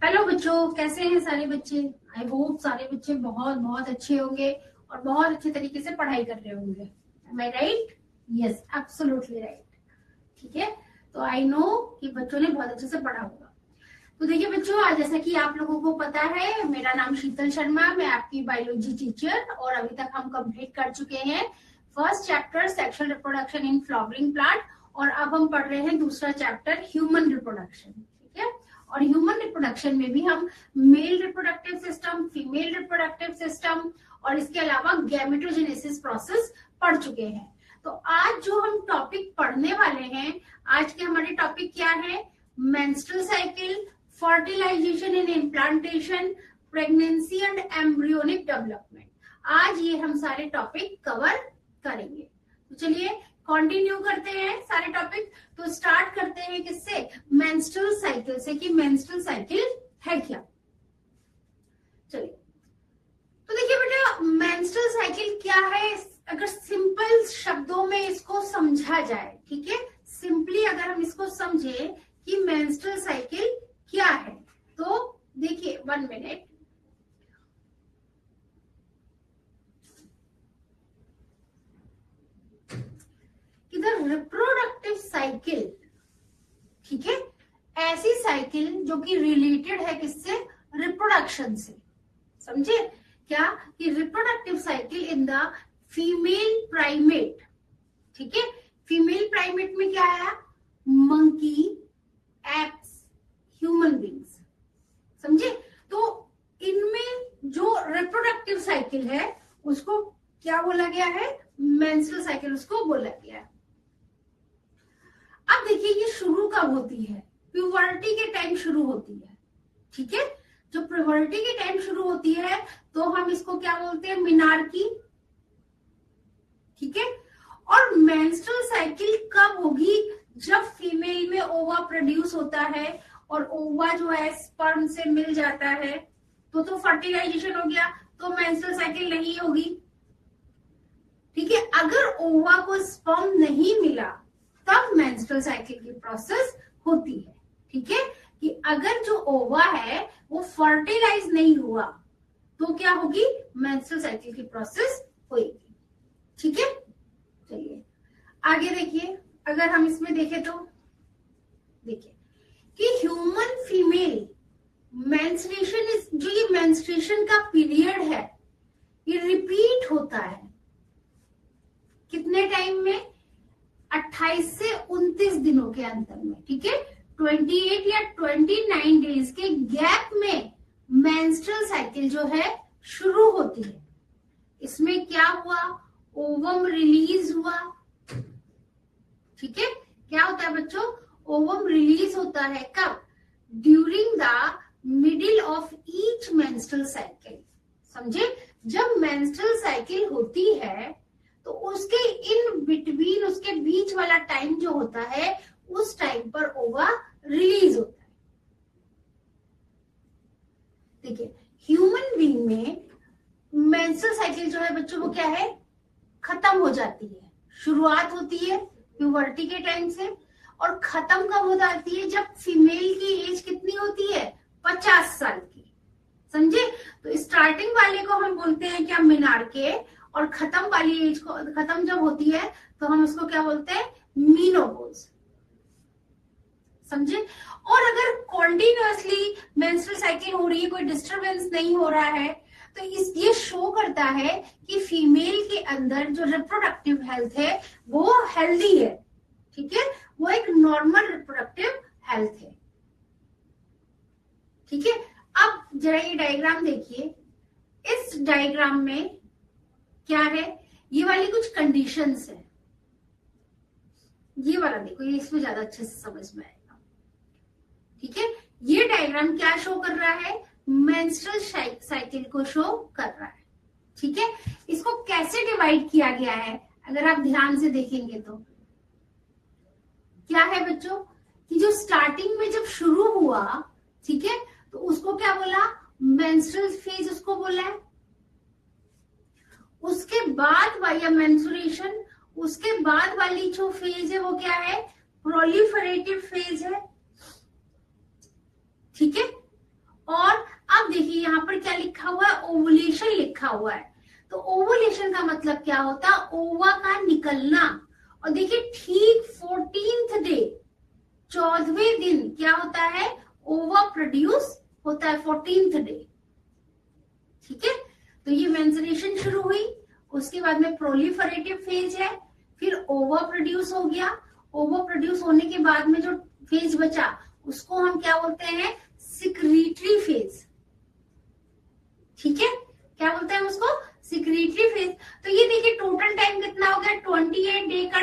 Hello बच्चों, कैसे हैं सारे बच्चे। आई होप सारे बच्चे बहुत बहुत अच्छे होंगे और बहुत अच्छे तरीके से पढ़ाई कर रहे होंगे। एम आई राइट? Yes, absolutely right. ठीक है, तो आई नो कि बच्चों ने बहुत अच्छे से पढ़ा होगा। तो देखिए बच्चों, आज जैसा कि आप लोगों को पता है, मेरा नाम शीतल शर्मा, मैं आपकी बायोलॉजी टीचर, और अभी तक हम कंप्लीट कर चुके हैं first chapter sexual reproduction in flowering plant, और अब हम पढ़ रहे हैं दूसरा चैप्टर ह्यूमन रिप्रोडक्शन। ठीक है, और ह्यूमन रिप्रोडक्शन में भी हम male reproductive system, female reproductive system और इसके अलावा गैमेटोजेनेसिस प्रोसेस पढ़ चुके हैं। तो आज जो हम टॉपिक पढ़ने वाले हैं, आज के हमारे टॉपिक क्या है? Menstrual cycle, fertilisation and implantation, pregnancy and embryonic development. आज ये हम सारे टॉपिक कवर करेंगे। तो चलिए कंटिन्यू करते हैं सारे टॉपिक। तो स्टार्ट करते हैं किससे? मेंस्ट्रुअल साइकिल से, कि मेंस्ट्रुअल साइकिल है क्या। चलिए, तो देखिए बेटा, मेंस्ट्रुअल साइकिल क्या है, अगर सिंपल शब्दों में इसको समझा जाए, ठीक है, सिंपली अगर हम इसको समझे कि मेंस्ट्रुअल साइकिल क्या है, तो देखिए 1 मिनट। रिप्रोडक्टिव साइकिल, ठीक है, ऐसी साइकिल जो कि रिलेटेड है किससे? रिप्रोडक्शन से। समझे क्या? कि reproductive cycle in the female primate. ठीक है, फीमेल प्राइमेट में क्या आया? Monkey, apps, human beings. समझे? तो इनमें जो रिप्रोडक्टिव साइकिल है उसको क्या बोला गया है? मेंस्ट्रुअल साइकिल उसको बोला गया है। अब देखिए, ये शुरू कब होती है? प्यूबर्टी के टाइम शुरू होती है। ठीक है, जो प्यूबर्टी के टाइम शुरू होती है तो हम इसको क्या बोलते हैं? मिनार्की। ठीक है, और मेंस्ट्रुअल साइकिल कब होगी? जब फीमेल में ओवा प्रोड्यूस होता है और ओवा जो है स्पर्म से मिल जाता है, तो फर्टिलाइजेशन हो गया, तो मेंस्ट्रुअल साइकिल नहीं होगी। ठीक है, अगर ओवा को स्पर्म नहीं मिला तब मेंस्ट्रुअल साइकिल की प्रोसेस होती है। ठीक है, कि अगर जो ओवा है वो फर्टिलाइज नहीं हुआ तो क्या होगी? मेंस्ट्रुअल साइकिल की प्रोसेस होगी। ठीक है, चलिए आगे देखिए। अगर हम इसमें देखें तो देखिए कि ह्यूमन फीमेल मेंस्ट्रुएशन, जो ये मेंस्ट्रुएशन का पीरियड है ये रिपीट होता है कितने टाइम में? 28 से 29 दिनों के अंतर में। ठीक है, 28 या 29 डेज के गैप में मेंस्ट्रुअल साइकिल जो है शुरू होती है। इसमें क्या हुआ? ओवम रिलीज हुआ। ठीक है, क्या होता है बच्चों? ओवम रिलीज होता है कब? During the middle of each menstrual cycle. समझे? जब मेंस्ट्रुअल साइकिल होती है तो उसके इन बिटवीन, उसके बीच वाला टाइम जो होता है, उस टाइम पर ओवा रिलीज होता है। देखिए, ह्यूमन बीइंग में मेंस्ट्रुअल साइकिल जो है बच्चों वो क्या है? खत्म हो जाती है। शुरुआत होती है प्यूबर्टी के टाइम से, और खत्म कब हो जाती है? जब फीमेल की एज कितनी होती है? 50 साल की। समझे? तो स्टार्टिंग वाले को हम बोलते हैं क्या? मिनार्के, और खत्म वाली एज को, खत्म जब होती है तो हम उसको क्या बोलते हैं? मीनोपॉज। समझे? और अगर कॉन्टिन्यूअसली मेंस्ट्रुअल साइकिल हो रही है, कोई डिस्टरबेंस नहीं हो रहा है, तो ये शो करता है कि फीमेल के अंदर जो रिप्रोडक्टिव हेल्थ है वो हेल्दी है। ठीक है, वो एक नॉर्मल रिप्रोडक्टिव हेल्थ है। ठीक है, अब जरा ये डायग्राम देखिए। इस डायग्राम में क्या है? ये वाली कुछ कंडीशंस है। ये वाला देखो, ये इसमें ज्यादा अच्छे से समझ में आएगा। ठीक है, ये डायग्राम क्या शो कर रहा है? मेंस्ट्रुअल साइकिल को शो कर रहा है। ठीक है, इसको कैसे डिवाइड किया गया है अगर आप ध्यान से देखेंगे तो क्या है बच्चों? कि जो स्टार्टिंग में जब शुरू हुआ, ठीक है, तो उसको क्या बोला? मेंस्ट्रुअल फेज उसको बोला है। उसके बाद वाया मेंस्ट्रुएशन, उसके बाद वाली जो फेज है वो क्या है? प्रोलिफरेटिव फेज है। ठीक है, हुआ है। तो ओवुलेशन का मतलब क्या होता है, ओवा का निकलना। और देखिए ठीक 14th डे, 14वें दिन क्या होता है, ओवा प्रोड्यूस होता है 14th डे। ठीक है, तो ये मेंस्ट्रुएशन शुरू हुई, उसके बाद में प्रोलिफरेटिव फेज है, फिर ओवा प्रोड्यूस हो गया। ओवा प्रोड्यूस होने के बाद में जो फेज बचा उसको हम क्या बोलते हैं, सिक्रीटरी फेज। ठीक है, क्या बोलते हैं उसको, सिक्रीटरी फेज। तो ये देखिए टोटल टाइम कितना हो गया, 28 डे का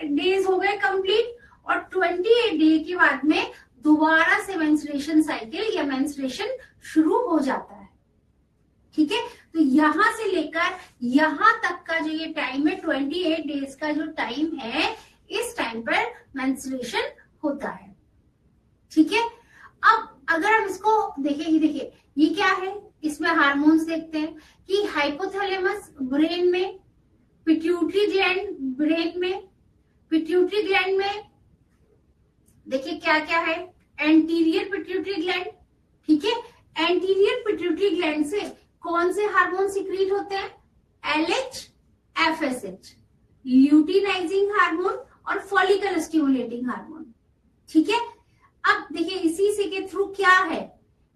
डेज हो गए कंप्लीट। और 28 डे के बाद में दोबारा से मेंस्ट्रुएशन साइकिल या मेंस्ट्रुएशन शुरू हो जाता है। ठीक है, तो यहां से लेकर यहां तक का जो ये टाइम है 28 डेज का जो टाइम है, इस टाइम पर मेंस्ट्रुएशन होता है। ठीक है, अब अगर हम इसको देखें, ये देखिए ये क्या है, इसमें हार्मोन्स देखते हैं कि हाइपोथैलेमस ब्रेन में, पिट्यूटरी ग्लैंड ब्रेन में, पिट्यूटरी ग्लैंड में देखिए क्या क्या है, एंटीरियर पिट्यूटरी ग्लैंड। ठीक है, एंटीरियर पिट्यूटरी ग्लैंड से कौन से हार्मोन सिक्रीट होते हैं, LH, FSH, ल्यूटिनाइजिंग हार्मोन और फॉलिकल स्टिमुलेटिंग हार्मोन। ठीक है, अब देखिए इसी से के थ्रू क्या है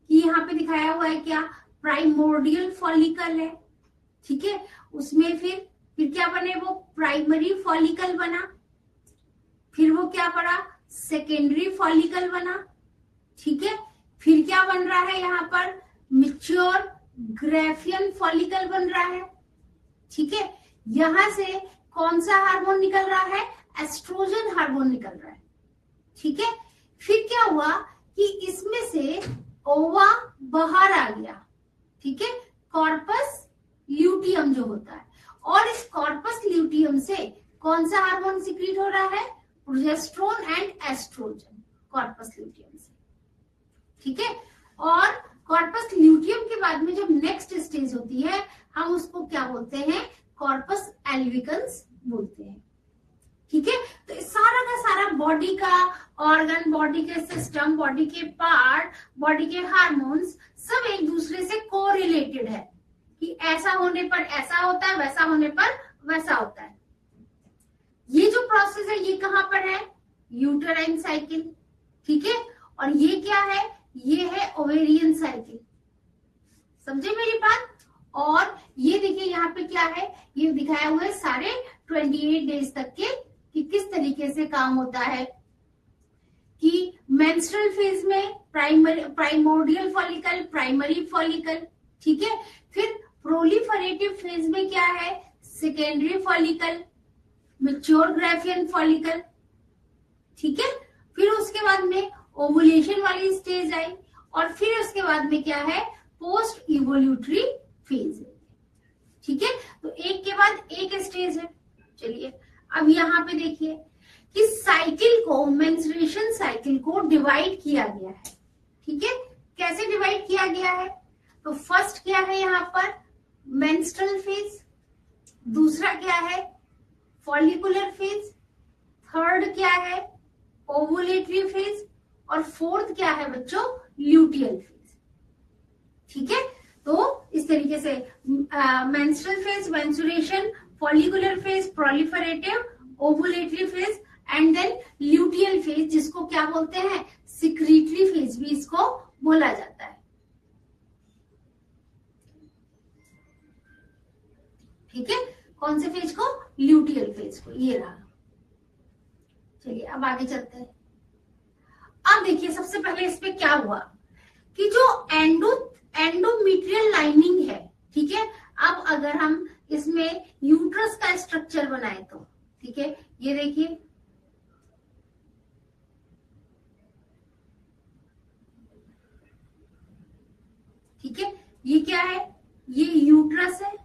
कि यहाँ पे दिखाया हुआ है क्या, प्राइमोर्डियल फॉलिकल है। ठीक है, उसमें फिर क्या बने, वो प्राइमरी फॉलिकल बना, फिर वो क्या पड़ा, सेकेंडरी फॉलिकल बना। ठीक है, फिर क्या बन रहा है यहाँ पर, मैच्योर ग्राफियन फॉलिकल बन रहा है। ठीक है, यहां से कौन सा हार्मोन निकल रहा है, एस्ट्रोजन हार्मोन निकल रहा है। ठीक है, फिर क्या हुआ कि इसमें से ओवा बाहर आ गया। ठीक है, कॉर्पस ल्यूटियम जो होता है, और इस कॉर्पस ल्यूटियम से कौन सा हार्मोन सिक्रीट हो रहा है, progesterone and oestrogen, corpus luteum से। ठीक है, और कॉर्पस ल्यूटियम के बाद में जब नेक्स्ट स्टेज होती है, हम उसको क्या बोलते हैं, कॉर्पस एल्विकन्स बोलते हैं। ठीक है, तो सारा का सारा बॉडी का ऑर्गन, बॉडी के सिस्टम, बॉडी के पार्ट, बॉडी के हार्मोन्स सब एक दूसरे से कोरिलेटेड है कि ऐसा होने पर ऐसा होता है, वैसा होने पर वैसा होता है। ये जो प्रोसेस है ये कहां पर है, यूटेराइन साइकिल। ठीक है, और ये क्या है, ये है ओवेरियन साइकिल। समझे मेरी बात। और ये देखिए यहाँ पे क्या है, ये दिखाया हुआ है सारे 28 डेज तक के कि किस तरीके से काम होता है कि मेंस्ट्रुअल फेज में प्राइमोर्डियल फॉलिकल, प्राइमरी फॉलिकल। ठीक है, फिर प्रोलिफरेटिव फेज में क्या है, secondary follicle, mature Graafian follicle. ठीक है, फिर उसके बाद में ओवुलेशन वाली स्टेज आई, और फिर उसके बाद में क्या है, पोस्ट इवोल्यूटरी फेज। ठीक है, तो एक के बाद एक स्टेज है। चलिए अब यहाँ पे देखिए कि साइकिल को, मेंस्ट्रुएशन साइकिल को डिवाइड किया गया है। ठीक है, कैसे डिवाइड किया गया है, तो फर्स्ट क्या है यहाँ पर, मेंस्ट्रुअल फेज, दूसरा क्या है, फॉलिकुलर फेज, थर्ड क्या है, ओवुलेटरी फेज, और फोर्थ क्या है बच्चों, ल्यूटियल फेज। ठीक है, तो इस तरीके से menstrual phase, menstruation, follicular phase, proliferative, ovulatory phase and then luteal phase, जिसको क्या बोलते हैं, सिक्रीटरी फेज भी इसको बोला जाता है। ठीक है, कौन से फेज को, ल्यूटियल फेज को, ये रहा। चलिए अब आगे चलते हैं। अब देखिए सबसे पहले इसमें क्या हुआ कि जो एंडोमीट्रियल लाइनिंग है, ठीक है, अब अगर हम इसमें यूट्रस का स्ट्रक्चर बनाए तो, ठीक है, ये देखिए ठीक है, ये क्या है, ये यूट्रस है।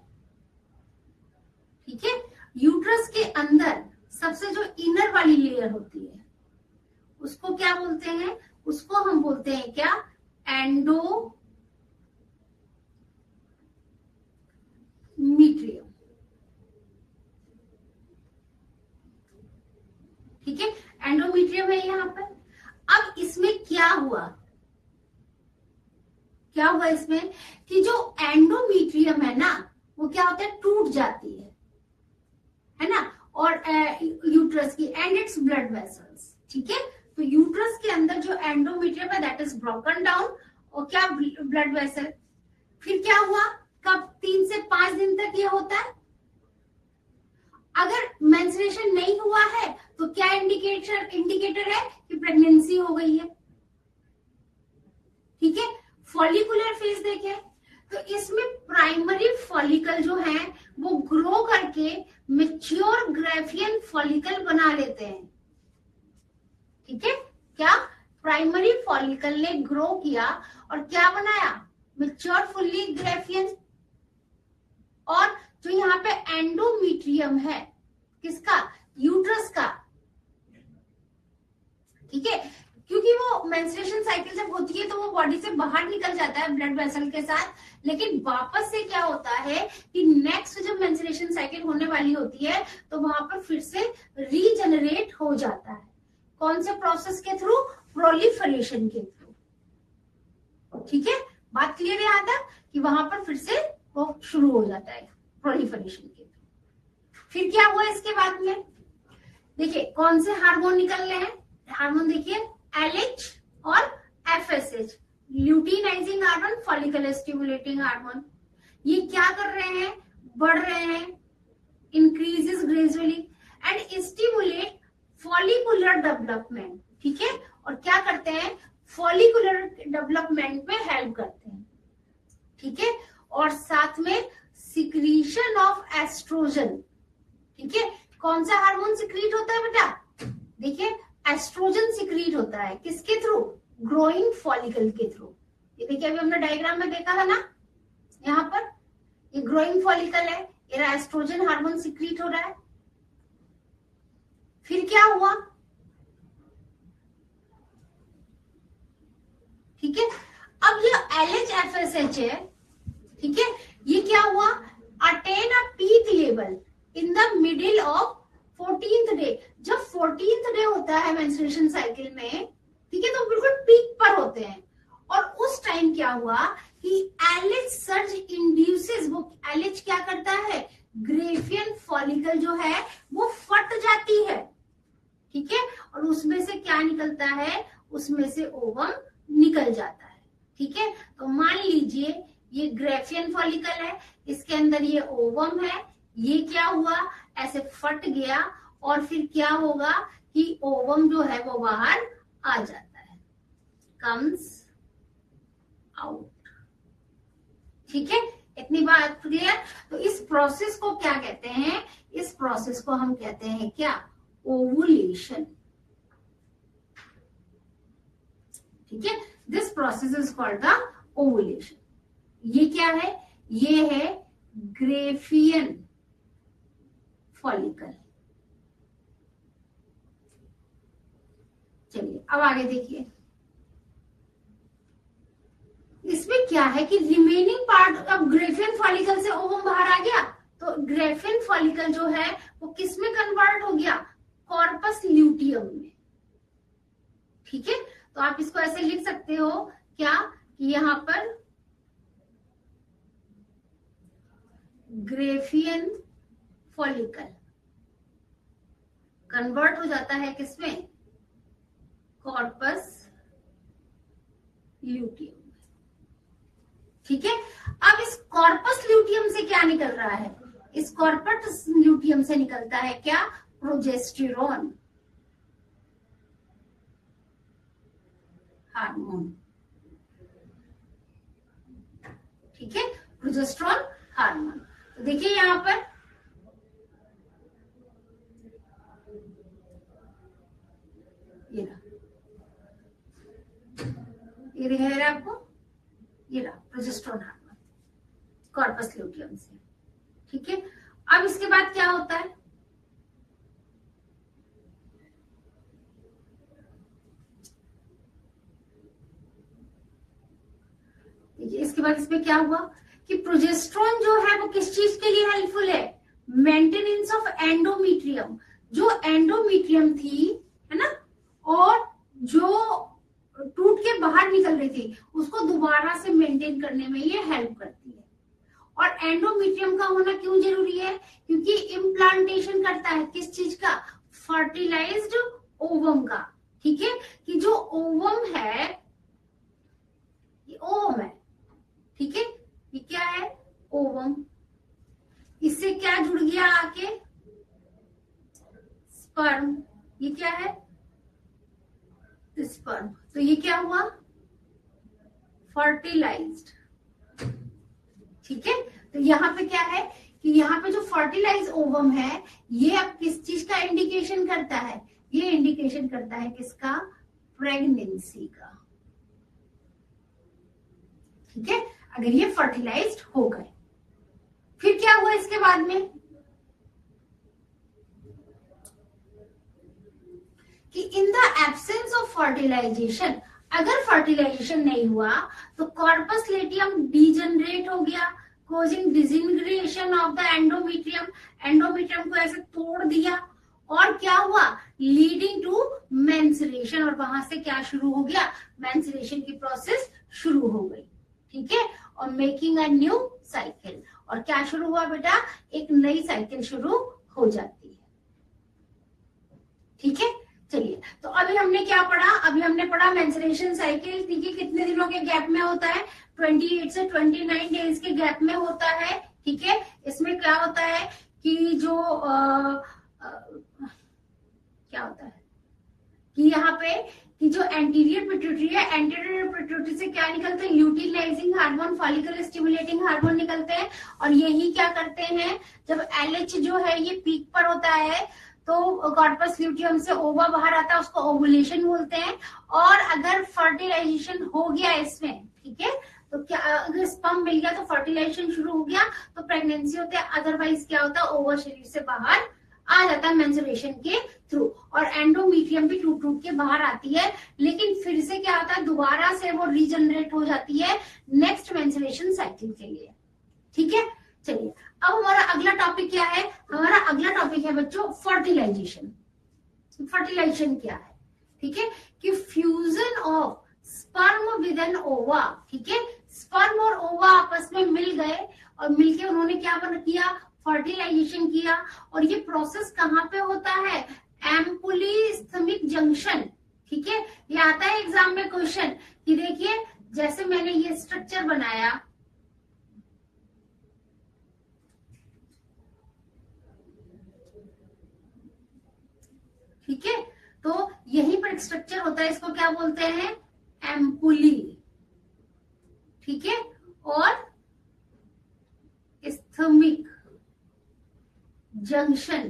ठीक है, यूट्रस के अंदर सबसे जो इनर वाली लेयर होती है उसको क्या बोलते हैं, उसको हम बोलते हैं क्या, एंडोमीट्रियम। ठीक है, एंडोमीट्रियम है यहाँ पर। अब इसमें क्या हुआ इसमें कि जो एंडोमीट्रियम है ना, वो क्या होता है, टूट जाती है ना, और यूट्रस की एंड इट्स ब्लड वेसल्स, ठीक है। तो यूट्रस के अंदर जो एंडोमेट्रियम है दैट इज ब्रोकन डाउन, और क्या ब्लड वेसल। फिर क्या हुआ, कब 3 से 5 दिन तक ये होता है। अगर मेंस्ट्रुएशन नहीं हुआ है तो क्या इंडिकेटर है कि प्रेगनेंसी हो गई है, ठीक है। फॉलिकुलर फेज देखें तो इसमें प्राइमरी फॉलिकल जो है वो ग्रो करके मैच्योर ग्राफियन फॉलिकल बना लेते हैं, ठीक है। क्या, प्राइमरी फॉलिकल ने ग्रो किया और क्या बनाया, मैच्योर फुल्ली ग्राफियन। और जो यहाँ पे एंडोमेट्रियम है, किसका, यूट्रस का, ठीक है। क्योंकि वो मेंस्ट्रुएशन साइकिल जब होती है तो वो बॉडी से बाहर निकल जाता है ब्लड वेसल के साथ, लेकिन वापस से क्या होता है कि नेक्स्ट जब मेंस्ट्रुएशन साइकिल होने वाली होती है तो वहां पर फिर से रीजनरेट हो जाता है। कौन से प्रोसेस के थ्रू, प्रोलिफरेशन के थ्रू, ठीक है। बात क्लियर है यहाँ तक कि वहां पर फिर से वो शुरू हो जाता है प्रोलिफरेशन के थ्रू। फिर क्या हुआ इसके बाद में, देखिए कौन से हार्मोन निकल रहे हैं, हार्मोन देखिए LH और FSH, luteinizing hormone, follicle stimulating hormone. ये क्या कर रहे हैं, बढ़ रहे हैं, increases gradually and stimulate follicular development, ठीक है। और क्या करते हैं, फॉलिकुलर डेवलपमेंट में हेल्प करते हैं, ठीक है। और साथ में सिक्रीशन ऑफ एस्ट्रोजन, ठीक है। कौन सा हार्मोन सिक्रीट होता है बेटा, देखिए एस्ट्रोजन सिक्रीट होता है, किसके थ्रू, ग्रोइंग फॉलिकल के थ्रू। ये देखिए अभी हमने डायग्राम में देखा था ना, यहाँ पर ये ग्रोइंग फॉलिकल है, ये एस्ट्रोजन हार्मोन सिक्रीट हो रहा है। फिर क्या हुआ, ठीक है। अब ये LH FSH है, ठीक है, ये क्या हुआ, attain a peak level in the middle of 14th day. जब 14th डे होता है मेंस्ट्रुएशन साइकिल में, ठीक है, तो बिल्कुल पीक पर होते हैं। और उस टाइम क्या हुआ कि LH सर्ज इंड्यूसेस, वो LH क्या करता है, ग्रेफियन फॉलिकल जो है वो फट जाती है, ठीक है। और उसमें से क्या निकलता है, उसमें से ओवम निकल जाता है, ठीक है। तो मान लीजिए ये ग्रेफियन फॉलिकल है, इसके अंदर ये ओवम है, ये क्या हुआ, ऐसे फट गया और फिर क्या होगा कि ओवम जो है वो बाहर आ जाता है, कम्स आउट, ठीक है। इतनी बात क्लियर। तो इस प्रोसेस को क्या कहते हैं, इस प्रोसेस को हम कहते हैं क्या, ओवुलेशन, ठीक है। This process is called the ovulation. ये क्या है, ये है ग्रेफियन फॉलिकल। चलिए अब आगे देखिए, इसमें क्या है कि रिमेनिंग पार्ट, अब ग्रेफियन फॉलिकल से ओवम बाहर आ गया, तो ग्रेफियन फॉलिकल जो है वो किस में कन्वर्ट हो गया, कॉर्पस ल्यूटियम में, ठीक है। तो आप इसको ऐसे लिख सकते हो क्या, कि यहाँ पर ग्रेफियन फॉलिकल कन्वर्ट हो जाता है किसमें, कॉर्पस ल्यूटियम, ठीक है। अब इस कॉर्पस ल्यूटियम से क्या निकल रहा है, इस कॉर्पस ल्यूटियम से निकलता है क्या, प्रोजेस्टेरोन हार्मोन, ठीक है, प्रोजेस्टेरोन हार्मोन। तो देखिए यहां पर ये दिख रहा है आपको, ये रहा प्रोजेस्टेरोन हार्मोन कॉर्पस ल्यूटियम से, ठीक है। अब इसके बाद क्या होता है, देखिए इसके बाद इसमें क्या हुआ कि प्रोजेस्टेरोन जो है वो किस चीज के लिए हेल्पफुल है, मेंटेनेंस ऑफ एंडोमेट्रियम, जो एंडोमेट्रियम थी, है ना, और जो टूट के बाहर निकल रही थी उसको दोबारा से मेंटेन करने में ये हेल्प करती है। और एंडोमीट्रियम का होना क्यों जरूरी है? क्योंकि इम्प्लांटेशन करता है किस चीज का? फर्टिलाइज्ड ओवम का। ठीक है, कि जो ओवम है, ये ओवम है, ठीक है, ये क्या है? ओवम। इससे क्या जुड़ गया आके? स्पर्म। ये क्या है? स्पर्म। तो ये क्या हुआ? फर्टिलाइज्ड। ठीक है, तो यहाँ पे क्या है कि यहाँ पे जो फर्टिलाइज ओवम है, ये अब किस चीज का इंडिकेशन करता है? ये इंडिकेशन करता है किसका? प्रेगनेंसी का। ठीक है, अगर ये फर्टिलाइज्ड हो गए, फिर क्या हुआ इसके बाद में? कि in the absence of fertilisation, अगर फर्टिलाइजेशन नहीं हुआ तो कॉर्पस लेटियम डीजनरेट हो गया, causing disintegration of the endometrium. Endometrium को ऐसे तोड़ दिया और क्या हुआ? Leading to menstruation. और वहां से क्या शुरू हो गया? मेंस्ट्रुएशन की प्रोसेस शुरू हो गई। ठीक है, और मेकिंग अ न्यू साइकिल। और क्या शुरू हुआ बेटा? एक नई साइकिल शुरू हो जाती है। ठीक है, चलिए, तो अभी हमने क्या पढ़ा? अभी हमने पढ़ा मेंस्ट्रुएशन साइकिल। ठीक है, कितने दिनों के गैप में होता है? 28 से 29 डेज के गैप में होता है। ठीक है, इसमें क्या होता है कि जो क्या होता है कि यहाँ पे कि जो एंटीरियर पिट्यूटरी है, एंटीरियर पिट्यूटरी से क्या निकलते हैं? Luteinizing hormone, follicle stimulating hormone निकलते हैं। और यही क्या करते हैं? जब एलएच जो है ये पीक पर होता है तो कॉर्पस ल्यूटियम से ओवा बाहर आता है, उसको ओवुलेशन बोलते हैं। और अगर फर्टिलाइजेशन हो गया इसमें, ठीक है, तो क्या अगर स्पर्म मिल गया तो फर्टिलाइजेशन शुरू हो गया तो प्रेगनेंसी होती है। अदरवाइज क्या होता है? ओवा शरीर से बाहर आ जाता है मेंस्ट्रुएशन के थ्रू। और एंडोमीट्रियम भी टूट टूट के बाहर आती है, लेकिन फिर से क्या होता है? दोबारा से वो रीजनरेट हो जाती है नेक्स्ट मेंस्ट्रुएशन साइकिल के लिए। ठीक है, चलिए, अब हमारा अगला टॉपिक क्या है? हमारा अगला टॉपिक है बच्चों फर्टिलाइजेशन। फर्टिलाइजेशन क्या है? ठीक है, कि fusion of sperm with an ova. ठीक है, स्पर्म और ओवा आपस में मिल गए और मिलके उन्होंने क्या किया? फर्टिलाइजेशन किया। और ये प्रोसेस कहाँ पे होता है? एम्पुलिस्थमिक जंक्शन। ठीक है, ये आता है एग्जाम में क्वेश्चन कि देखिए जैसे मैंने ये स्ट्रक्चर बनाया, ठीक है, तो यहीं पर एक स्ट्रक्चर होता है, इसको क्या बोलते हैं? एम्पुली। ठीक है, और स्थमिक जंक्शन।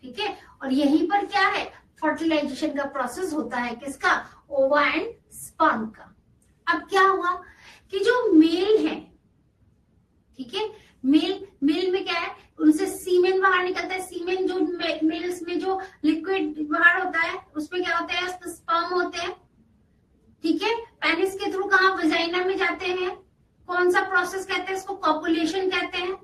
ठीक है, और यहीं पर क्या है? फर्टिलाइजेशन का प्रोसेस होता है किसका? ओवा एंड स्पर्म का। अब क्या हुआ कि जो मेल है, ठीक है, मेल में क्या है? उनसे सीमेन बाहर निकलता है। सीमेन जो मेल्स में जो लिक्विड बाहर होता है उसमें क्या होता है? उसमें स्पर्म होते हैं। ठीक है, पेनिस के थ्रू कहाँ? वजाइना में जाते हैं। कौन सा प्रोसेस कहते हैं? इसको कॉपुलेशन कहते हैं।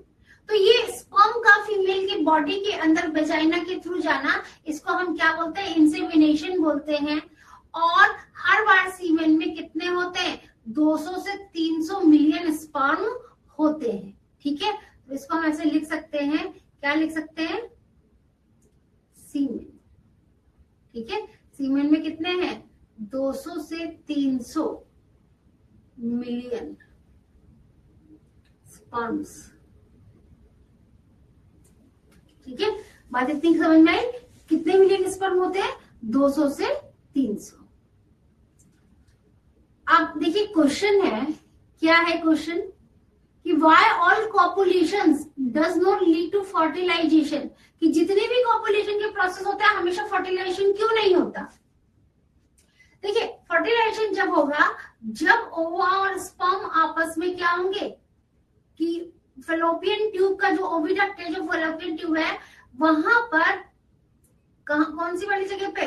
तो ये स्पर्म का फीमेल की बॉडी के अंदर वजाइना के थ्रू जाना, इसको हम क्या बोलते हैं? इंसेमिनेशन बोलते हैं। और हर बार सीमेन में कितने होते हैं? 200 से 300 मिलियन स्पर्म होते हैं। ठीक है, तो इसको हम ऐसे लिख सकते हैं, क्या लिख सकते हैं? सीमेन। ठीक है, सीमेन में कितने हैं? 200 से 300 मिलियन स्पर्म्स। ठीक है, बात इतनी समझ में आई? कितने मिलियन स्पर्म होते हैं? 200 से 300। अब देखिए क्वेश्चन है, क्या है क्वेश्चन? कि why all copulations does not lead to fertilization, कि जितने भी कॉपुलेशन के प्रोसेस होता है हमेशा फर्टिलाइजेशन क्यों नहीं होता? देखिए फर्टिलाइजेशन जब होगा जब ओवा और स्पर्म आपस में क्या होंगे कि फेलोपियन ट्यूब का जो ओविडक्ट है, जो फेलोपियन ट्यूब है, वहां पर कौन सी वाली जगह पे?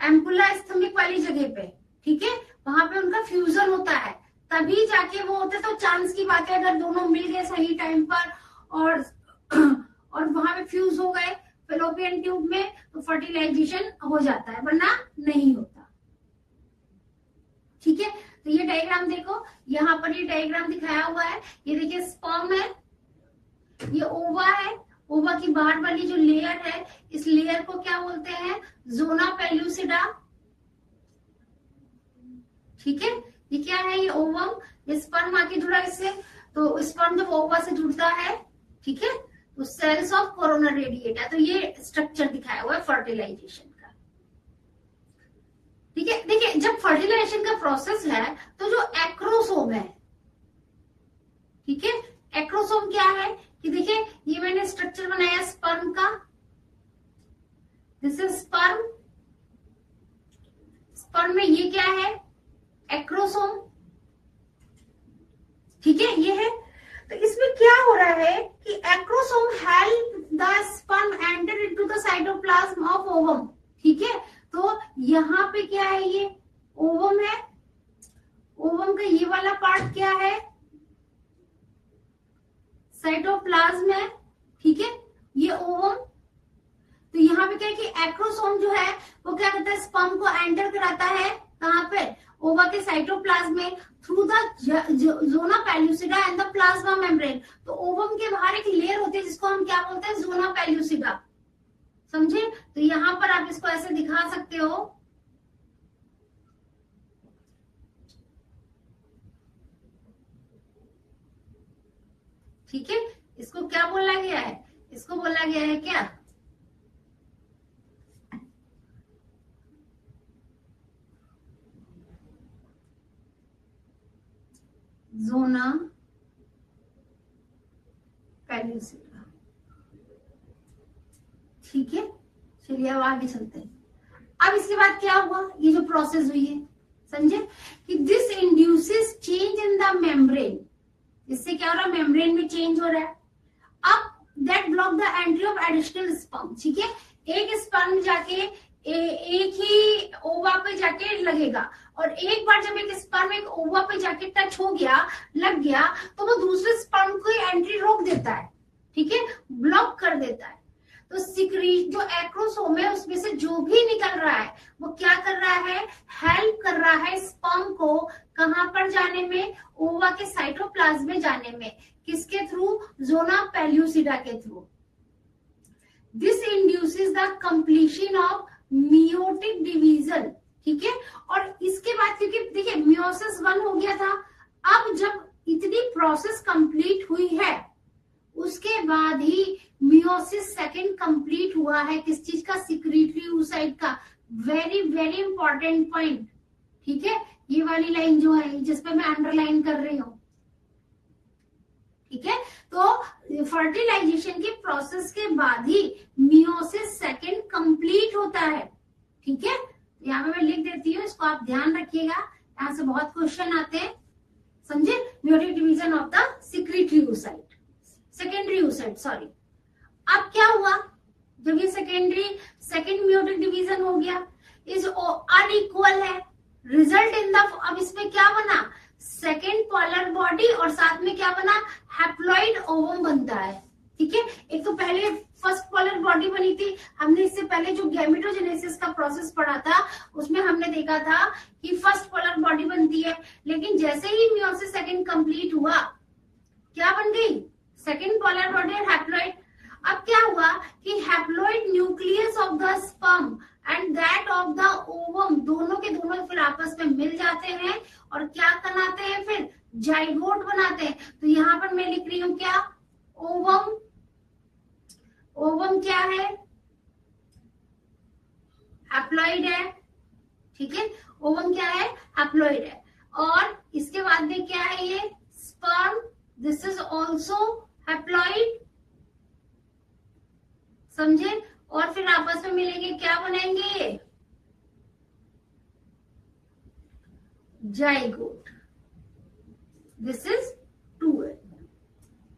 एम्पुला स्थमिक वाली जगह पे। ठीक है, वहां पे उनका फ्यूजन होता है, तभी जाके वो होते। तो चांस की बात है अगर दोनों मिल गए सही टाइम पर और वहां पे फ्यूज हो गए फेलोपियन ट्यूब में, तो फर्टिलाइजेशन हो जाता है, वरना नहीं होता। ठीक है, तो ये डायग्राम देखो, यहाँ पर ये डायग्राम दिखाया हुआ है, ये देखिए स्पर्म है, ये ओवा है, ओवा की बाहर वाली जो लेयर है, इस लेयर को क्या बोलते हैं, जोना पेल्यूसिडा। ठीक है, ये क्या है, ये ओवम, ये स्पर्म आके जुड़ा इससे, तो स्पर्म जब ओवा से जुड़ता है, ठीक है, तो सेल्स ऑफ कोरोना रेडिएटा, तो ये स्ट्रक्चर दिखाया हुआ है फर्टिलाइजेशन का। ठीक है, देखिए जब फर्टिलाइजेशन का प्रोसेस है तो जो एक्रोसोम है, ठीक है, एक्रोसोम क्या है कि देखिए ये मैंने स्ट्रक्चर बनाया स्पर्म का, दिस इज स्पर्म, स्पर्म में ये क्या है, एक्रोसोम। ठीक है, ये है, तो इसमें क्या हो रहा है कि acrosome help the sperm enter into the cytoplasm of ovum. ठीक है, तो यहाँ पे क्या है, ये ओवम है, ओवम का ये वाला पार्ट क्या है, साइटोप्लाज्म है। ठीक है, ये ओवम, तो यहाँ पे क्या है कि एक्रोसोम जो है वो क्या करता है, स्पर्म को एंटर कराता है कहाँ पे, ओवा के साइटोप्लाज्म में, through the zona pellucida and the plasma membrane. तो ओवम के बाहर एक लेयर होती है जिसको हम क्या बोलते हैं, जोना पेल्यूसिडा, समझे। तो यहाँ पर आप इसको ऐसे दिखा सकते हो, ठीक है, इसको क्या बोला गया है, इसको बोला गया है क्या, जोना पेल्यूसिडा। ठीक है, चलिए अब आगे चलते हैं। अब इसके बाद क्या हुआ, ये जो प्रोसेस हुई है, समझे कि this induces change in the membrane, इससे क्या हो रहा है, मेम्ब्रेन में चेंज हो रहा है। अब that block the entry of additional sperm. ठीक है, एक स्पर्म जाके एक ही ओवा पे जाके लगेगा, और एक बार जब एक स्पर्म एक ओवा पे जाके टच हो गया, लग गया, तो वो दूसरे स्पर्म को एंट्री रोक देता है। ठीक है, ब्लॉक कर देता है। तो सिक्रीट जो एक्रोसोम है उसमें से जो भी निकल रहा है वो क्या कर रहा है, हेल्प कर रहा है स्पर्म को कहां पर जाने में, ओवा के साइटोप्लाज्म में जाने में, किसके थ्रू, जोना पेल्यूसिडा के through. This induces the completion of meiotic division. ठीक है, और इसके बाद क्योंकि देखिए मियोसिस 1 हो गया था, अब जब इतनी प्रोसेस कंप्लीट हुई है उसके बाद ही मियोसिस 2 कंप्लीट हुआ है, किस चीज का, सिक्रीटरी oocyte का। Very very important point. ठीक है, ये वाली लाइन जो है जिसपे मैं अंडरलाइन कर रही हूं। ठीक है, तो फर्टिलाइजेशन के प्रोसेस के बाद ही मियोसिस 2 कंप्लीट होता है। ठीक है, यहाँ पे मैं लिख देती हूँ, इसको आप ध्यान रखिएगा, यहाँ से बहुत क्वेश्चन आते हैं, समझे। Meiotic division of the secretory oocyte, secondary oocyte, sorry. अब क्या हुआ, जब ये सेकेंड म्यूटिक डिवीजन हो गया, इज अनइक्वल है, रिजल्ट इन द, अब इसमें क्या बना, सेकेंड पोलर बॉडी, और साथ में क्या बना, हैप्लॉइड ओवम बनता है। ठीक है, एक तो पहले फर्स्ट पोलर बॉडी बनी थी, हमने इससे पहले जो गैमेटोजेनेसिस का प्रोसेस पढ़ा था उसमें हमने देखा था कि फर्स्ट पोलर बॉडी बनती है, लेकिन जैसे ही मियोसिस 2 कंप्लीट हुआ, क्या बन गई, सेकेंड पोलर बॉडी और हैप्लॉइड। अब क्या हुआ कि haploid nucleus of the sperm and that of the ovum, दोनों के दोनों फिर आपस में मिल जाते हैं और क्या बनाते हैं, फिर जाइगोट बनाते हैं। तो यहाँ पर मैं लिख रही हूं क्या, ओवम, ओवम क्या है, हैप्लॉइड है। ठीक है, ओवम क्या है, हैप्लॉइड है, और इसके बाद में क्या है, ये sperm, this is also haploid, समझे, और फिर आपस में मिलेंगे, क्या बनाएंगे, जाइगोट, दिस इज 2.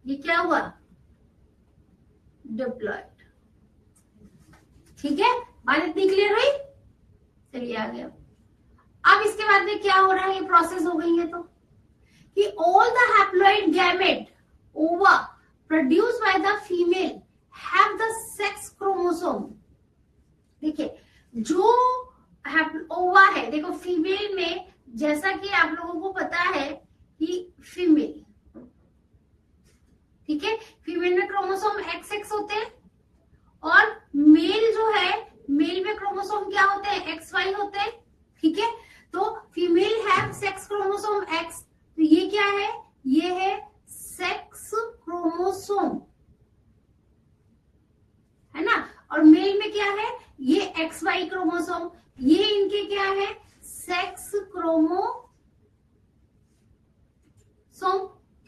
ये क्या हुआ, डिप्लॉइड। ठीक है, बात इतनी क्लियर हुई, चलिए आ गया। अब इसके बाद में क्या हो रहा है, ये प्रोसेस हो गई है तो कि ऑल द हैप्लॉइड गैमेट ओवा produce by the female have the sex chromosome. देखिए जो ओवा है, देखो फीमेल में जैसा कि आप लोगों को पता है कि फीमेल, ठीक है, फीमेल में क्रोमोसोम XX होते हैं और मेल जो है, मेल में क्रोमोसोम क्या होते हैं, XY होते हैं, ठीक है। तो female have sex chromosome X, तो ये क्या है, ये है सेक्स क्रोमोसोम, है ना। और मेल में क्या है, ये XY क्रोमोसोम, ये इनके क्या है, सेक्स क्रोमोसोम,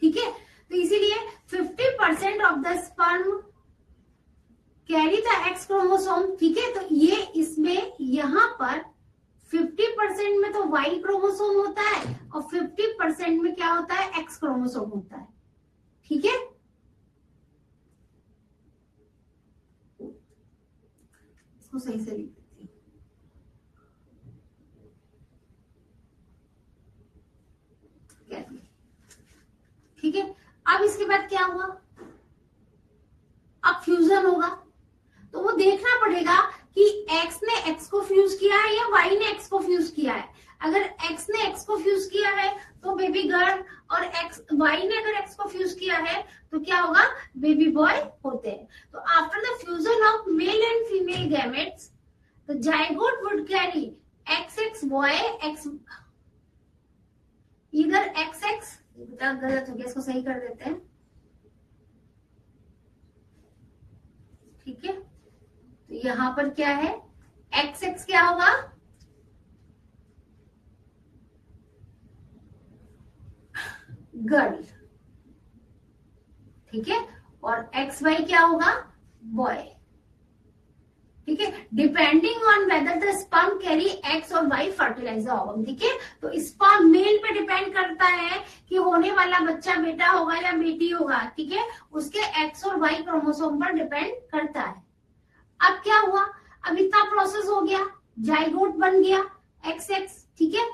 ठीक है। तो इसीलिए 50% of the sperm carry the X chromosome, ठीक है। तो ये इसमें यहां पर 50% में तो Y क्रोमोसोम होता है और 50% में क्या होता है, X क्रोमोसोम होता है, ठीक है। इसको सही से लिख देती हूँ, ठीक है। अब इसके बाद क्या हुआ, अब फ्यूजन होगा, तो वो देखना पड़ेगा कि X ने X को फ्यूज किया है या Y ने X को फ्यूज किया है। अगर X ने X को फ्यूज किया है तो बेबी गर्ल, और Y ने अगर X को फ्यूज किया है तो क्या होगा, बेबी बॉय होते हैं। तो after the fusion of male and female gametes the zygote would carry XX boy X, इधर XX, बेटा गलत हो गया, इसको सही कर देते हैं, ठीक है। तो यहां पर क्या है, XX क्या होगा, गर्ल, ठीक है, और XY क्या होगा, बॉय, ठीक है। Depending on whether the sperm carry X और Y फर्टिलाइजर ओवम, ठीक है। तो स्पर्म मेल पे डिपेंड करता है कि होने वाला बच्चा बेटा होगा या बेटी होगा, ठीक है, उसके X और Y क्रोमोसोम पर डिपेंड करता है। अब क्या हुआ, अब इतना प्रोसेस हो गया, जाइगोट बन गया XX, ठीक है।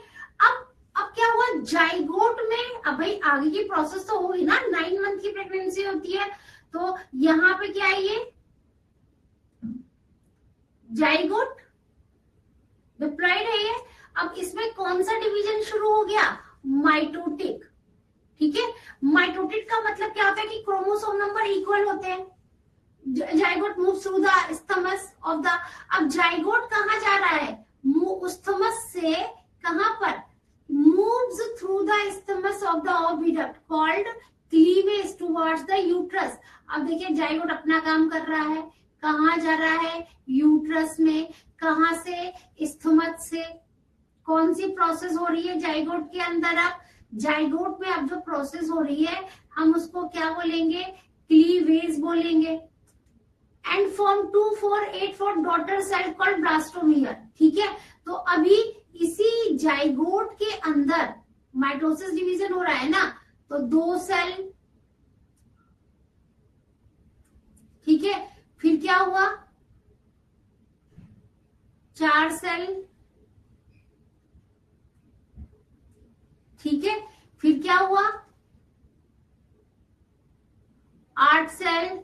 अब क्या हुआ, जाइगोट में, अब भाई आगे की प्रोसेस तो होगी ना, 9 मंथ की प्रेगनेंसी होती है, तो यहाँ पे क्या है, ये जाइगोट डिप्लॉइड है ये। अब इसमें कौन सा डिवीजन शुरू हो गया, माइटोटिक, ठीक है। माइटोटिक का मतलब क्या होता है कि क्रोमोसोम नंबर इक्वल होते हैं। Zygote moves through the isthmus of the, अब जाइगोट कहाँ जा रहा है, स्थमस से कहां पर, moves through the isthmus of the oviduct called cleavage towards the uterus. अब देखिए जाइगोट अपना काम कर रहा है, कहाँ जा रहा है, यूट्रस में, कहां से, स्थमस से। कौन सी प्रोसेस हो रही है जाइगोट के अंदर, अब जाइगोट में अब जो प्रोसेस हो रही है हम उसको क्या बोलेंगे, क्लीवेज बोलेंगे। And form 2484 daughter cell called blastomere, ठीक है। तो अभी इसी जाइगोट के अंदर माइटोसिस डिवीजन हो रहा है ना, तो 2 सेल, ठीक है। फिर क्या हुआ, 4 सेल, ठीक है। फिर क्या हुआ, 8 सेल,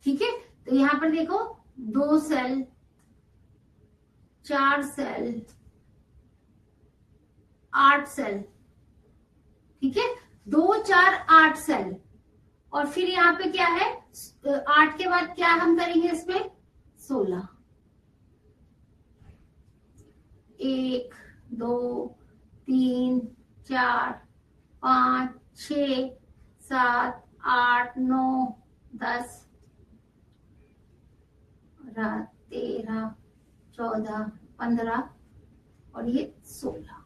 ठीक है। तो यहां पर देखो 2 सेल, 4 सेल, 8 सेल, ठीक है, 2 4 8 सेल। और फिर यहाँ पे क्या है, 8 के बाद क्या हम करेंगे इसमें, 16, 1 2 3 4 5 6 7 8 9 10 13 14 15 और ये 16,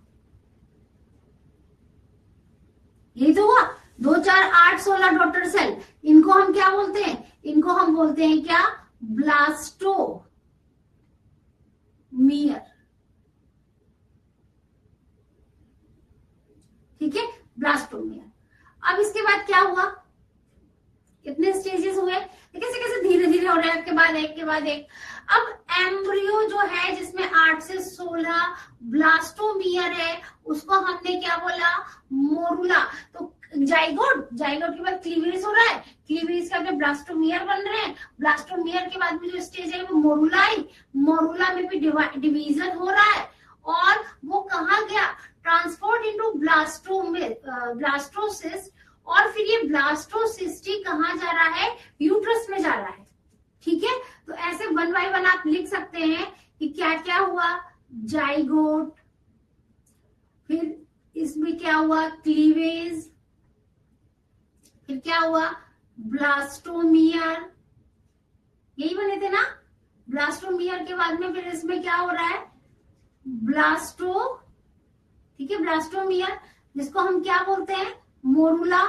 ये तो हुआ 2 4 8 16 डॉटर सेल। इनको हम क्या बोलते हैं, इनको हम बोलते हैं क्या, ब्लास्टोमियर, ठीक है, ब्लास्टोमियर। अब इसके बाद क्या हुआ, कितने स्टेजेस हुए, कैसे कैसे धीरे धीरे हो रहा है, एक के बाद एक के बाद एक। अब एम्ब्रियो जो है जिसमें 8 से 16 ब्लास्टोमियर है, उसको हमने क्या बोला, मोरुला। तो जाइगोट, जाइगोट के बाद क्लीवेज हो रहा है, क्लीवेज के बाद ब्लास्टोमियर बन रहे हैं, ब्लास्टोमियर के बाद में जो स्टेज है वो मोरुला आई, मोरुला में भी डिवीजन हो रहा है, और वो कहाँ गया, ट्रांसफॉर्ड इनटू ब्लास्टोसिस्ट, और फिर ये ब्लास्टोसिस्ट ही कहाँ जा रहा है, यूट्रस में जा रहा है। ठीक है, तो ऐसे वन बाय वन आप लिख सकते हैं कि क्या क्या हुआ, जाइगोट, फिर इसमें क्या हुआ, क्लीवेज, फिर क्या हुआ, ब्लास्टोमियर, यही बने थे ना, ब्लास्टोमियर के बाद में फिर इसमें क्या हो रहा है, ब्लास्टो, ठीक है, ब्लास्टोमियर जिसको हम क्या बोलते हैं, मोरुला,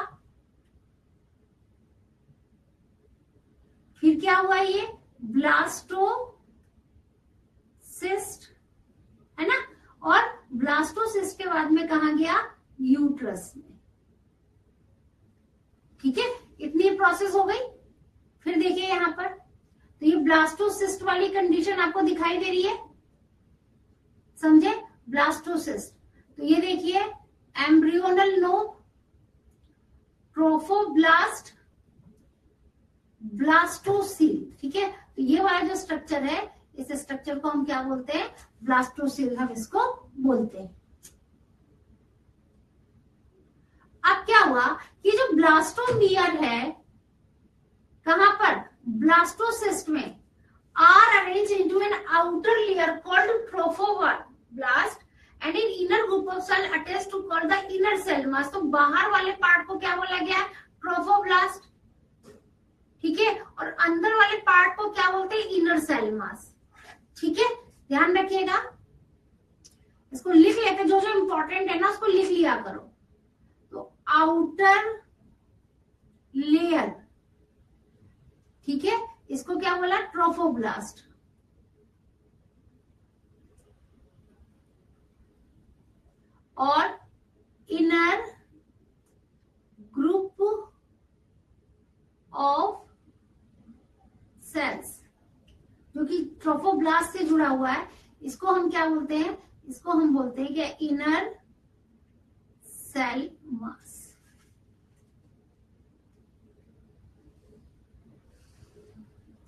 फिर क्या हुआ, ये ब्लास्टोसिस्ट, है ना, और ब्लास्टोसिस्ट के बाद में कहा गया, यूट्रस में। ठीक है, इतनी प्रोसेस हो गई। फिर देखिए यहां पर, तो ये ब्लास्टोसिस्ट वाली कंडीशन आपको दिखाई दे रही है, समझे, ब्लास्टोसिस्ट। तो ये देखिए, एम्ब्रियोनल नोब, ट्रोफोब्लास्ट, ब्लास्टोसील। ठीक है, तो ये वाला जो स्ट्रक्चर है, इस स्ट्रक्चर को हम क्या बोलते हैं, ब्लास्टोसील हम इसको बोलते हैं। अब क्या हुआ कि जो ब्लास्टोमियर है, कहां पर, ब्लास्टोसिस्ट में, are arrange into an outer layer called trophoblast and in inner group of cell attached to called the inner cell mass. तो बाहर वाले पार्ट को क्या बोला गया, ट्रोफोब्लास्ट, ठीक है, और अंदर वाले पार्ट को क्या बोलते हैं, इनर सेल मास। ठीक है, ध्यान रखिएगा, इसको लिख लेते, जो जो इंपॉर्टेंट है ना उसको लिख लिया करो। तो आउटर लेयर, ठीक है, इसको क्या बोला, ट्रोफोब्लास्ट, और इनर ग्रुप ऑफ सेल्स, जो कि ट्रोफोब्लास्ट से जुड़ा हुआ है, इसको हम क्या बोलते हैं, इसको हम बोलते हैं कि इनर सेल मास।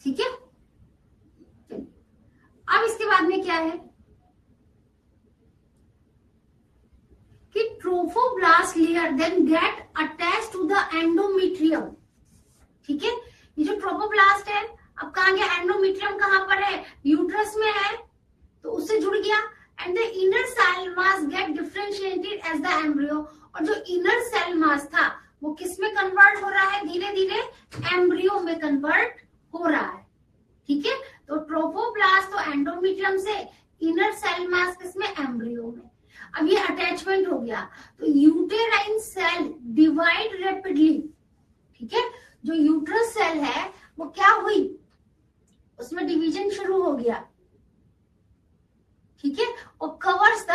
ठीक है, अब इसके बाद में क्या है कि trophoblast layer then get attach to the endometrium. ठीक है, ये जो ट्रोफोब्लास्ट है, अब कहां गया, एंडोमेट्रियम कहां पर है, यूट्रस में है, तो उससे जुड़ गया, and the inner cell mass get differentiated as the embryo. और जो इनर सेल मास था वो किस में कन्वर्ट हो रहा है, धीरे धीरे एम्ब्रियो में कन्वर्ट हो रहा है। ठीक है, तो ट्रोफोब्लास्ट तो एंडोमेट्रियम से, इनर सेल मास किसमें, एम्ब्रियो में। अब ये अटैचमेंट हो गया, तो यूटेराइन सेल डिवाइड रैपिडली। ठीक है, जो यूट्रस सेल है वो क्या हुई, उसमें डिवीजन शुरू हो गया। ठीक है, और कवर्स द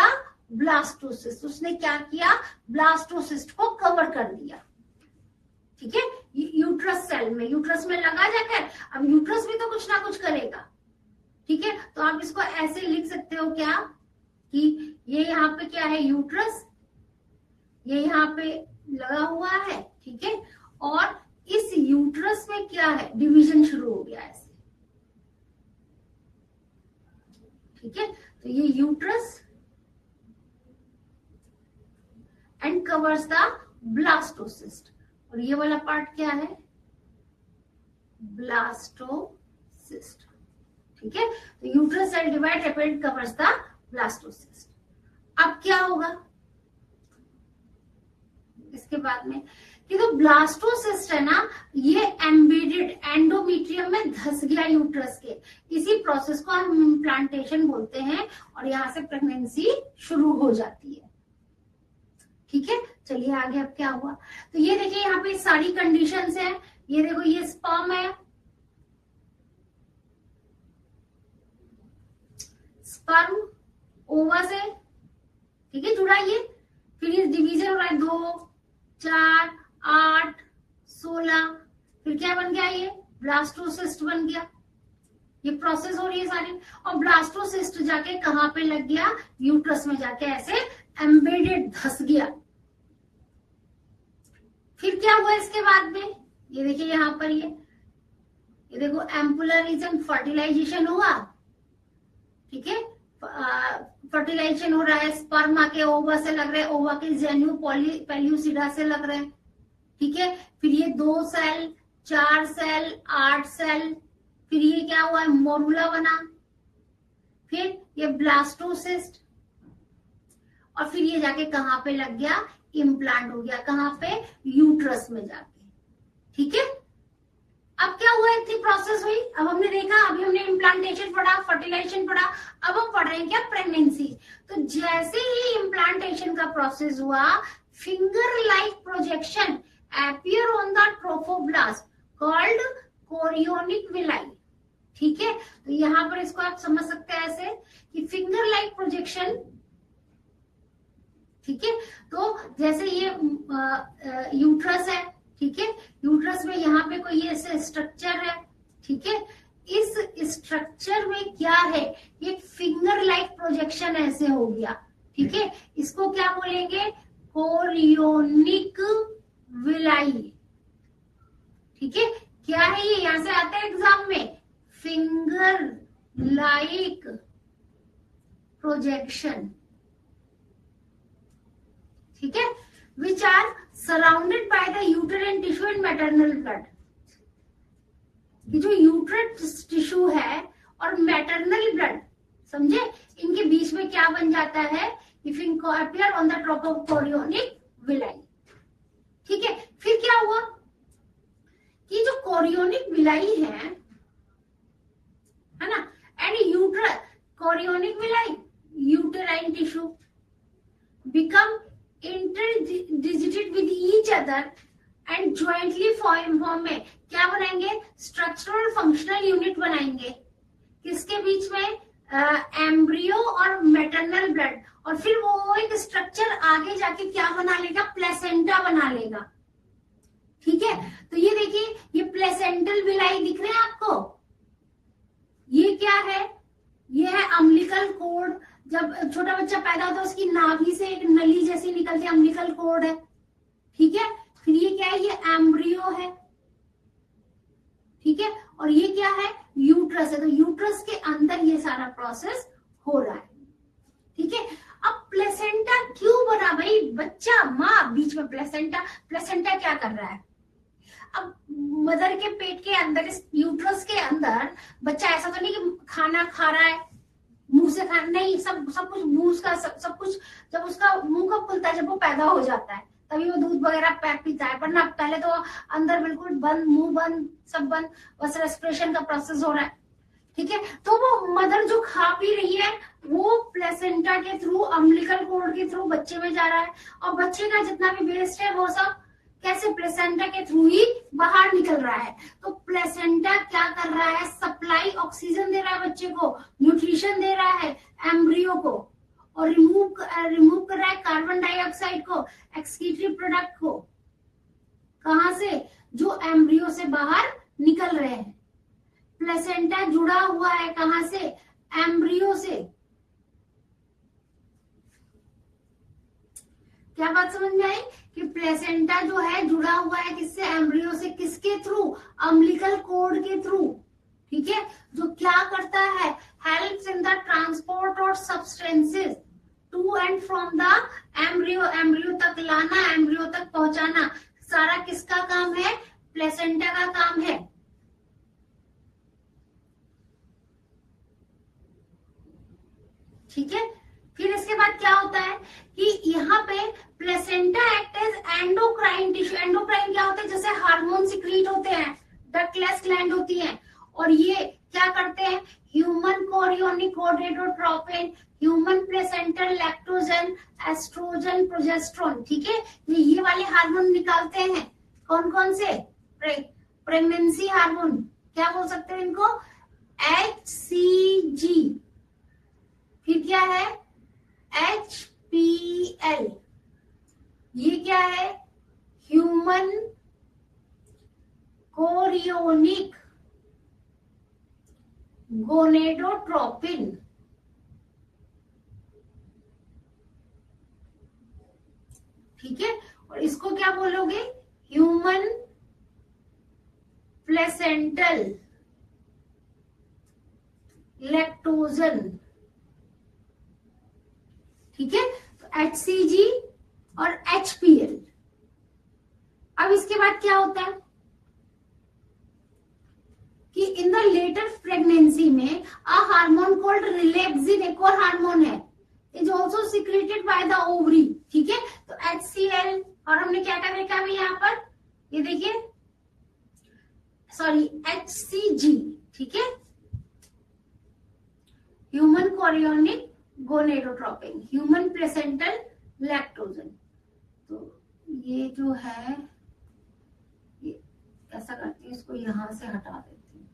ब्लास्टोसिस्ट, उसने क्या किया, ब्लास्टोसिस्ट को कवर कर दिया। ठीक है, यूट्रस सेल में, यूट्रस में लगा जाकर, अब यूट्रस भी तो कुछ ना कुछ करेगा। ठीक है, तो आप इसको ऐसे लिख सकते हो क्या, कि ये यहाँ पे क्या है, यूट्रस, ये यहाँ पे लगा हुआ है। ठीक है, और इस यूट्रस में क्या है, डिवीजन शुरू हो गया ऐसे। ठीक है, तो ये uterus and covers the blastocyst, और ये वाला पार्ट क्या है, ब्लास्टोसिस्ट। ठीक है, तो uterus cell divide rapid covers the blastocyst. अब क्या होगा इसके बाद में, कि तो ब्लास्टोसिस्ट है ना, ये एम्बेडेड एंडोमेट्रियम में धस गया यूट्रस के, इसी प्रोसेस को हम इम्प्लांटेशन बोलते हैं, और यहाँ से प्रेगनेंसी शुरू हो जाती है। ठीक है, चलिए आगे अब क्या हुआ, तो ये देखिए यहाँ पे सारी कंडीशंस है, ये देखो ये स्पर्म है, स्पर्म ओवा से, ठीक है, जुड़ा ये, फिर ये डिवीजन हो रहा है 2, 4, 8, 16, फिर क्या बन गया, ये ब्लास्टोसिस्ट बन गया। ये प्रोसेस हो रही है सारी, और ब्लास्टोसिस्ट जाके कहां पे लग गया, यूट्रस में जाके ऐसे एम्बेडेड धस गया। फिर क्या हुआ इसके बाद में, ये देखिए यहाँ पर ये देखो एम्पुलरिज्म, फर्टिलाइजेशन हुआ, ठीक है, फर्टिलाइजेशन हो रहा है, स्पर्म आके ओवा से लग रहे हैं, ओवा के जेन्यू पेल्यूसिडा से लग रहे हैं, ठीक है। फिर ये 2 सेल, 4 सेल, 8 सेल, फिर ये क्या हुआ, मोरुला बना, फिर ये ब्लास्टोसिस्ट, और फिर ये जाके कहां पे लग गया, इम्प्लांट हो गया, कहां पे, यूट्रस में जाके, ठीक है। अब क्या हुआ, इतनी प्रोसेस हुई, अब हमने देखा, अभी हमने इम्प्लांटेशन पढ़ा, फर्टिलाइजेशन पढ़ा, अब हम पढ़ रहे हैं क्या, प्रेगनेंसी। तो जैसे ही इम्प्लांटेशन का प्रोसेस हुआ, finger like projection appear on the trophoblast called chorionic villi, ठीक है। तो यहां पर इसको आप समझ सकते हैं ऐसे कि फिंगर लाइक प्रोजेक्शन, ठीक है। तो जैसे ये यूट्रस है, ठीक है, यूट्रस में यहाँ पे कोई ऐसे स्ट्रक्चर है, ठीक है, इस स्ट्रक्चर में क्या है, ये फिंगर लाइक प्रोजेक्शन ऐसे हो गया, ठीक है। इसको क्या बोलेंगे, कोरियोनिक विलाई, ठीक है। क्या है ये, यहां से आता है एग्जाम में, फिंगर लाइक प्रोजेक्शन, ठीक है, which are surrounded by the uterine tissue and maternal blood. जो यूटेरस टिश्यू है और मैटरनल ब्लड, समझे, इनके बीच में क्या बन जाता है, if appear on the top of chorionic villi, ठीक है। फिर क्या हुआ कि जो कोरियोनिक विलाई है ना, and uterus, chorionic villi, uterine tissue become interdigitated with each other and jointly form में क्या बनाएंगे, स्ट्रक्चरल फंक्शनल यूनिट बनाएंगे, किसके बीच में, एम्ब्रियो और मैटरनल ब्लड, और फिर वो एक स्ट्रक्चर आगे जाके क्या बना लेगा, प्लेसेंटा बना लेगा, ठीक है। तो ये देखिए, ये प्लेसेंटल विलाई दिख रहे हैं आपको, ये क्या है, ये है अम्बिलिकल कोड, जब छोटा बच्चा पैदा होता है उसकी नाभि से एक नली जैसी निकलती है, अम्बिलिकल कोड है, ठीक है। फिर ये क्या है, ये एम्ब्रियो है, ठीक है, और ये क्या है, यूट्रस है। तो यूट्रस के अंदर ये सारा प्रोसेस हो रहा है, ठीक है। अब प्लेसेंटा क्यों बना भाई, बच्चा माँ बीच में, प्लेसेंटा क्या कर रहा है, अब मदर के पेट के अंदर, इस यूट्रस के अंदर बच्चा ऐसा तो नहीं कि खाना खा रहा है मुंह से, खा नहीं, सब कुछ मुंह का, सब कुछ, जब उसका मुंह कब खुलता है, जब वो पैदा हो जाता है, तभी वो दूध वगैरह पीता है, वरना पहले तो अंदर बिल्कुल बंद, मुंह बंद, सब बंद, बस रेस्पिरेशन का प्रोसेस हो रहा है, ठीक है। तो वो मदर जो खा पी रही है वो प्लेसेंटा के थ्रू, अम्बिलिकल कोड के थ्रू बच्चे में जा रहा है, और बच्चे का जितना भी वेस्ट है वो सब कैसे, प्लेसेंटा के थ्रू ही बाहर निकल रहा है। तो प्लेसेंटा क्या कर रहा है, सप्लाई ऑक्सीजन दे रहा है बच्चे को, न्यूट्रिशन दे रहा है एम्ब्रियो को, और रिमूव कर रहा है कार्बन डाइऑक्साइड को, एक्सक्रीटरी प्रोडक्ट को, कहां से, जो एम्ब्रियो से बाहर निकल रहे हैं। प्लेसेंटा जुड़ा हुआ है कहां से, एम्ब्रियो से। क्या बात समझ में आई कि प्लेसेंटा जो है जुड़ा हुआ है किससे, एम्ब्रियो से, किसके थ्रू, अम्बिलिकल कोड के थ्रू, ठीक है, जो क्या करता है, हेल्प्स इन द ट्रांसपोर्ट और substances to and from the embryo, embryo तक लाना, एम्ब्रियो तक पहुंचाना, सारा किसका काम है, प्लेसेंटा का काम है, ठीक है। फिर इसके बाद क्या होता है कि यहाँ पे placenta act as endocrine tissue, endocrine क्या होता है, जैसे हार्मोन सिक्रीट होते हैं, डक्टलेस ग्लैंड होती है, और ये क्या करते हैं, human chorionic gonadotropin, human placental lactogen, estrogen, progesterone, ठीक है, ये वाले हार्मोन निकालते हैं। कौन कौन से, प्रेगनेंसी हार्मोन, क्या बोल सकते हैं इनको, HCG, फिर क्या है, HPL, ये क्या है, ह्यूमन कोरियोनिक गोनेडोट्रोपिन, ठीक है, और इसको क्या बोलोगे, ह्यूमन प्लेसेंटल लैक्टोजन, ठीक है। तो HCG और HPL। अब इसके बाद क्या होता है कि इन द लेटर प्रेगनेंसी में अ हार्मोन कॉल्ड रिलैक्सिन, एक और हार्मोन है, is also secreted by the ovary, ठीक है। तो HCL और हमने क्या कर रखा है यहाँ पर, ये देखिए, सॉरी HCG, ठीक है, human chorionic gonadotropin, human placental lactogen. तो ये जो है, ये ऐसा करती हूँ, इसको यहां से हटा देती हूँ,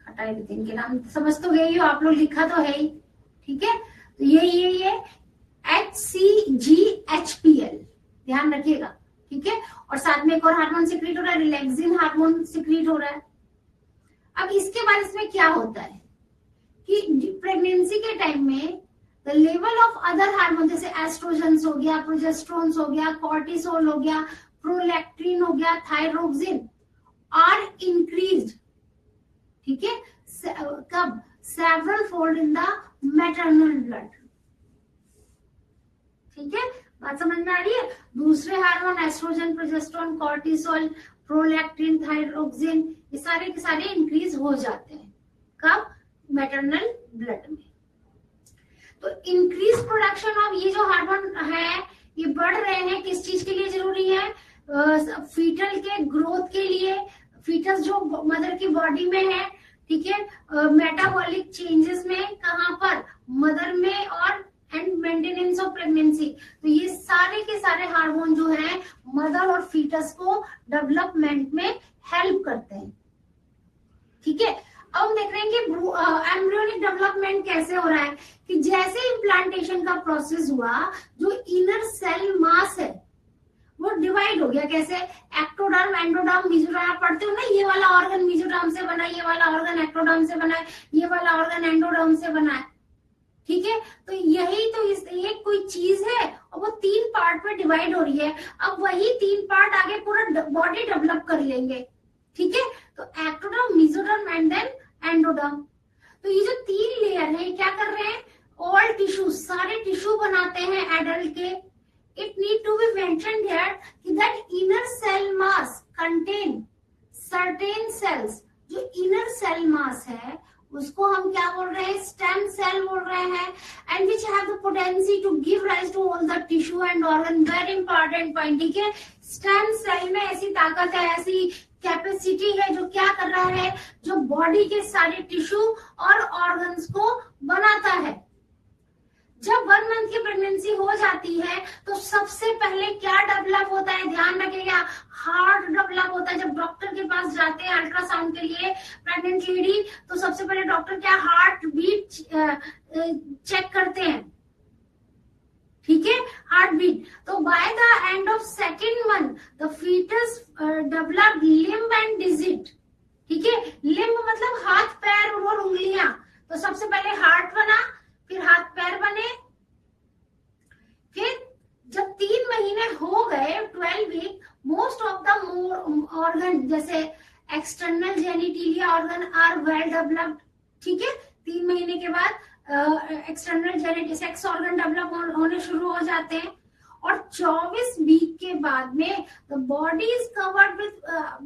हटा देती हूँ, इनके नाम समझ तो गई हो आप लोग, लिखा तो है ही, ठीक है। तो ये HCG HPL ध्यान रखिएगा, ठीक है। और साथ में एक और हार्मोन सिक्रीट हो रहा है, रिलैक्सिन हार्मोन सिक्रीट हो रहा है। अब इसके बाद इसमें क्या होता है कि प्रेगनेंसी के टाइम में the level of other hormone, जैसे एस्ट्रोजन हो गया, प्रोजेस्टेरोन हो गया, कॉर्टिसोल हो गया, प्रोलैक्टिन हो गया, थायरोक्सिन आर इंक्रीज्ड, ठीक है। कब? Several fold in the maternal blood, ठीक है। बात समझ में आ रही है? दूसरे hormone estrogen, progesterone, cortisol, prolactin, thyroxine, ये सारे के सारे इंक्रीज हो जाते हैं। कब? मैटरनल ब्लड में। तो इंक्रीज प्रोडक्शन ऑफ ये जो हार्मोन है, ये बढ़ रहे हैं, किस चीज के लिए जरूरी है? फीटल के ग्रोथ के लिए, फीटस जो मदर की बॉडी में है, ठीक है, मेटाबॉलिक चेंजेस में, कहां पर? मदर में, और एंड मेंटेनेंस ऑफ प्रेगनेंसी। तो ये सारे के सारे हार्मोन जो है मदर और फीटस को डेवलपमेंट में हेल्प करते हैं, ठीक है। अब हम देख रहे हैं कि एम्ब्रियोनिक डेवलपमेंट कैसे हो रहा है, कि जैसे इम्प्लांटेशन का प्रोसेस हुआ, जो इनर सेल मास है वो डिवाइड हो गया। कैसे? एक्टोडर्म, एंडोडर्म, मेसोडर्म, आप पढ़ते हो ना, ये वाला ऑर्गन मेसोडर्म से बना, ये वाला ऑर्गन एक्टोडर्म से बना, ये वाला ऑर्गन एंडोडर्म से बना है, ठीक है। तो यही तो ये कोई चीज है और वो 3 पार्ट में डिवाइड हो रही है। अब वही 3 पार्ट आगे पूरा बॉडी डेवलप कर लेंगे, ठीक है। तो ectoderm, mesoderm and then endoderm. तो ये जो 3 लेयर है, क्या कर रहे हैं? ऑल टिश्यू, सारे टिश्यू बनाते हैं एडल्ट के। It need to be mentioned here that inner cell mass contain certain cells. जो इनर सेल मास है उसको हम क्या बोल रहे हैं? स्टेम सेल बोल रहे हैं, and which have the potency to give rise to all the tissue and organ. Very important point, ठीक है। स्टेम सेल में ऐसी ताकत है, ऐसी कैपेसिटी है, जो क्या कर रहा है? जो बॉडी के सारे टिश्यू और ऑर्गन्स को बनाता है। जब 1 मंथ की प्रेगनेंसी हो जाती है तो सबसे पहले क्या डेवलप होता है? ध्यान रखिएगा, हार्ट डेवलप होता है। जब डॉक्टर के पास जाते हैं अल्ट्रासाउंड के लिए प्रेग्नेंट लेडी, तो सबसे पहले डॉक्टर क्या? हार्ट बीट चेक करते हैं, ठीक है, हार्ट बीट। तो by the end of 2nd month the foetus develop limb and digit, ठीक है। लिम्ब मतलब हाथ, पैर और उंगलियां। तो सबसे पहले हार्ट बना, फिर हाथ पैर बने, फिर जब 3 महीने हो गए, 12 week, most of the organ जैसे external genitalia organ are well developed, ठीक है। 3 महीने के बाद external genital sex organ develop होने शुरू हो जाते हैं। और 24 वीक के बाद में the body is covered with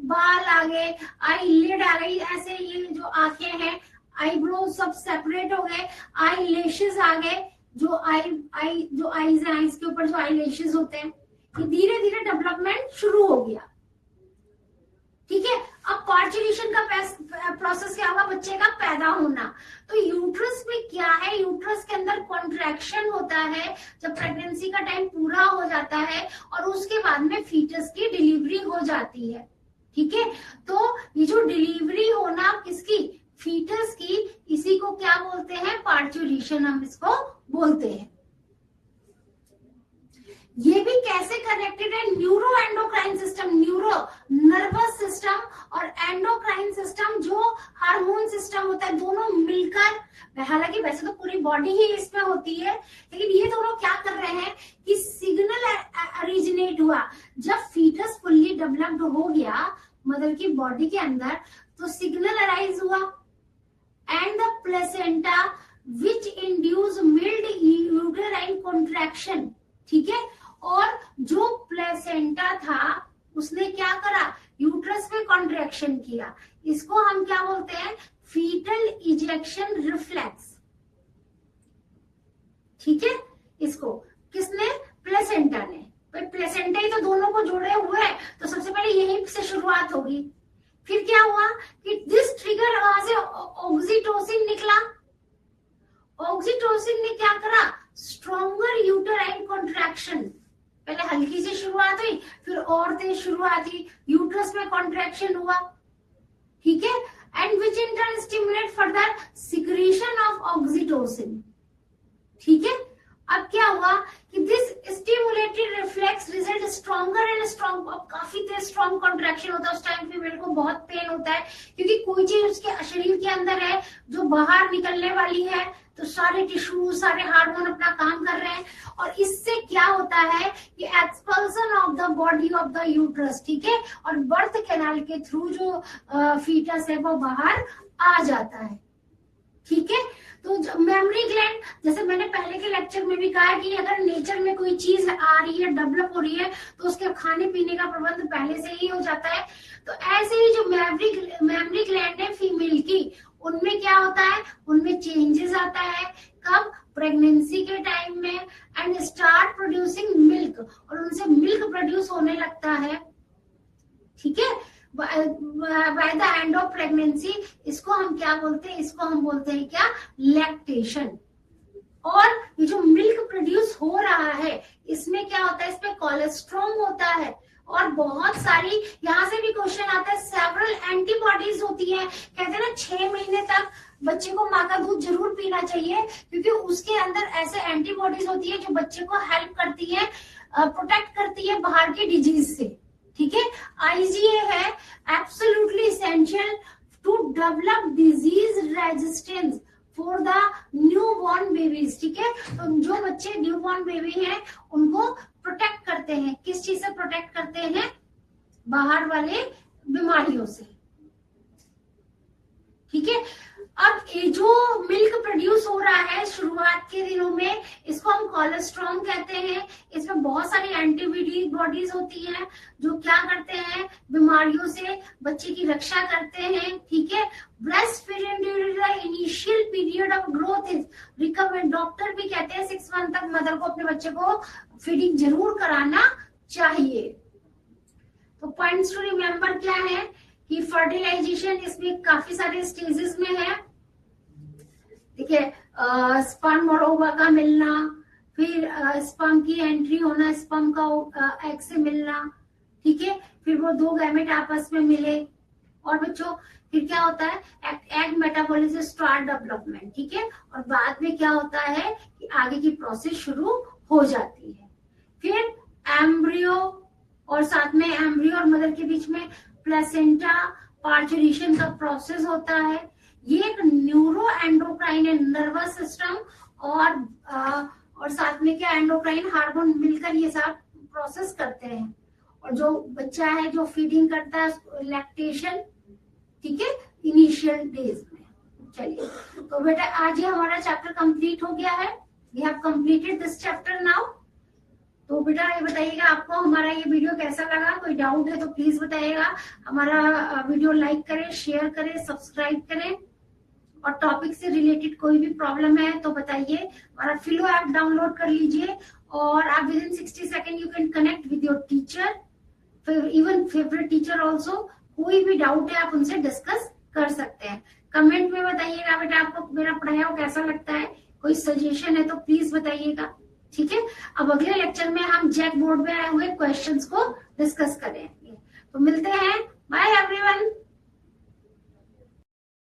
बाल आ गए, आई लिड आ गई, ऐसे ये जो आंखें हैं, आईब्रो सब सेपरेट हो गए, आई लेशेस आ गए, जो आईज है, आईज के ऊपर जो आई लेशेस होते हैं, ये धीरे धीरे डेवलपमेंट शुरू हो गया, ठीक है। अब पार्चुलेशन का प्रोसेस क्या होगा? बच्चे का पैदा होना। तो यूट्रस में क्या है? यूट्रस के अंदर कॉन्ट्रैक्शन होता है जब प्रेगनेंसी का टाइम पूरा हो जाता है, और उसके बाद में फीटस की डिलीवरी हो जाती है, ठीक है। तो ये जो डिलीवरी होना किसकी? फीटस की, इसी को क्या बोलते हैं? पार्चुलेशन हम इसको बोलते हैं। ये भी कैसे कनेक्टेड है? Neuro endocrine system, neuro nervous system और एंडोक्राइन सिस्टम जो हार्मोन सिस्टम होता है, दोनों मिलकर हालांकि वैसे तो पूरी बॉडी ही इसमें होती है, लेकिन ये दोनों क्या कर रहे हैं कि सिग्नल ओरिजिनेट हुआ जब फीटस फुल्ली डेवलप्ड हो गया मदर की बॉडी के अंदर, तो सिग्नल अराइज हुआ and the placenta which induce mild uterine contraction, ठीक है। और जो प्लेसेंटा था उसने क्या करा, यूट्रस में कॉन्ट्रैक्शन किया। इसको हम क्या बोलते हैं, फीटल इजेक्शन रिफ्लेक्स, ठीक है। इसको किसने, प्लेसेंटा ने। भाई प्लेसेंटा ही तो दोनों को जोड़े हुए है, तो सबसे पहले यहीं से शुरुआत होगी। फिर क्या हुआ कि दिस ट्रिगर, वहां से ऑक्सीटोसिन निकला। ऑक्सीटोसिन ने क्या करा, स्ट्रॉन्गर यूटेराइन कॉन्ट्रैक्शन, पहले हल्की से शुरुआत हुई, फिर और तेज शुरुआत हुई, यूट्रस में कॉन्ट्रैक्शन हुआ, ठीक है। And which in turn stimulate further secretion of oxytocin, ठीक है। अब क्या हुआ कि this stimulated reflex result stronger and strong, अब काफी तेज स्ट्रॉन्ग कॉन्ट्रैक्शन होता है। उस टाइम फीमेल को बहुत पेन होता है, क्योंकि कोई चीज उसके शरीर के अंदर है जो बाहर निकलने वाली है, तो सारे टिश्यू, सारे हार्मोन अपना काम कर रहे हैं, और इससे क्या होता है कि expulsion of the body of the uterus, ठीक है, और बर्थ कैनाल के थ्रू जो फीटस है वो बाहर आ जाता है, ठीक है। तो मेमोरी ग्लैंड, जैसे मैंने पहले के लेक्चर में भी कहा कि अगर नेचर में कोई चीज आ रही है, डेवलप हो रही है, तो उसके खाने पीने का प्रबंध पहले से ही हो जाता है। तो ऐसे ही जो मेमोरी ग्लैंड है फीमेल की, उनमें क्या होता है, उनमें चेंजेस आता है। कब, प्रेगनेंसी के टाइम में, एंड स्टार्ट प्रोड्यूसिंग मिल्क, और उनसे मिल्क प्रोड्यूस होने लगता है, ठीक है, bye the end of pregnancy. इसको हम क्या बोलते हैं, इसको हम बोलते हैं क्या, लैक्टेशन। और ये जो मिल्क प्रोड्यूस हो रहा है, इसमें क्या होता है, इसमें कोलेस्ट्रॉल होता है, और बहुत सारी, यहाँ से भी क्वेश्चन आता है, सेवरल एंटीबॉडीज होती है। कहते हैं ना 6 महीने तक बच्चे को माँ का दूध जरूर पीना चाहिए, क्योंकि उसके अंदर ऐसे एंटीबॉडीज होती है जो बच्चे को हेल्प करती है, प्रोटेक्ट करती है बाहर की डिजीज से, ठीक है। आईजीए है absolutely essential to develop disease resistance for the newborn babies, ठीक है। तो जो बच्चे न्यू बॉर्न बेबी हैं उनको प्रोटेक्ट करते हैं, किस चीज से प्रोटेक्ट करते हैं, बाहर वाले बीमारियों से, ठीक है। अब ये जो मिल्क प्रोड्यूस हो रहा है शुरुआत के दिनों में, इसको हम कोलेस्ट्रॉल कहते हैं। इसमें बहुत सारी एंटीबॉडीज होती हैं जो क्या करते हैं, बीमारियों से बच्चे की रक्षा करते हैं, ठीक है। Breast feeding during the initial period of growth is recommend, doctor भी कहते हैं 6 मंथ तक मदर को अपने बच्चे को फीडिंग जरूर कराना चाहिए। तो पॉइंट्स टू रिमेम्बर क्या है कि फर्टिलाइजेशन इसमें काफी सारे स्टेजेस में है, ठीक है। स्पर्म और ओवा का मिलना, फिर स्पर्म की एंट्री होना, स्पर्म का एग से मिलना, ठीक है, फिर वो 2 गैमेट आपस में मिले, और बच्चों फिर क्या होता है, एग मेटाबॉलिज्म, स्टार डेवलपमेंट, ठीक है। और बाद में क्या होता है कि आगे की प्रोसेस शुरू हो जाती है। फिर एम्ब्रियो, और साथ में एम्ब्रियो और मदर के बीच में प्लेसेंटा, पार्चुरेशन का प्रोसेस होता है। ये एक न्यूरो एंडोक्राइन है, नर्वस सिस्टम और साथ में क्या, एंडोक्राइन हार्मोन मिलकर ये सब प्रोसेस करते हैं। और जो बच्चा है जो फीडिंग करता है, लैक्टेशन, ठीक है, इनिशियल डेज में। चलिए, तो बेटा आज ये हमारा चैप्टर कंप्लीट हो गया है। We have completed this chapter now. तो बेटा ये बताइएगा आपको हमारा ये वीडियो कैसा लगा, कोई डाउट है तो प्लीज बताइएगा। हमारा वीडियो लाइक करें, शेयर करें, सब्सक्राइब करें, और टॉपिक से रिलेटेड कोई भी प्रॉब्लम है तो बताइए। हमारा फिलो ऐप डाउनलोड कर लीजिए, और आप with in 60 second you can connect with your teacher, even favourite teacher also. कोई भी डाउट है आप उनसे डिस्कस कर सकते हैं। कमेंट में बताइएगा बेटा आपको मेरा पढ़ाया कैसा लगता है, कोई सजेशन है तो प्लीज बताइएगा, ठीक है। अब अगले लेक्चर में हम जैक बोर्ड में आए हुए क्वेश्चंस को डिस्कस करेंगे। तो मिलते हैं, बाय एवरीवन।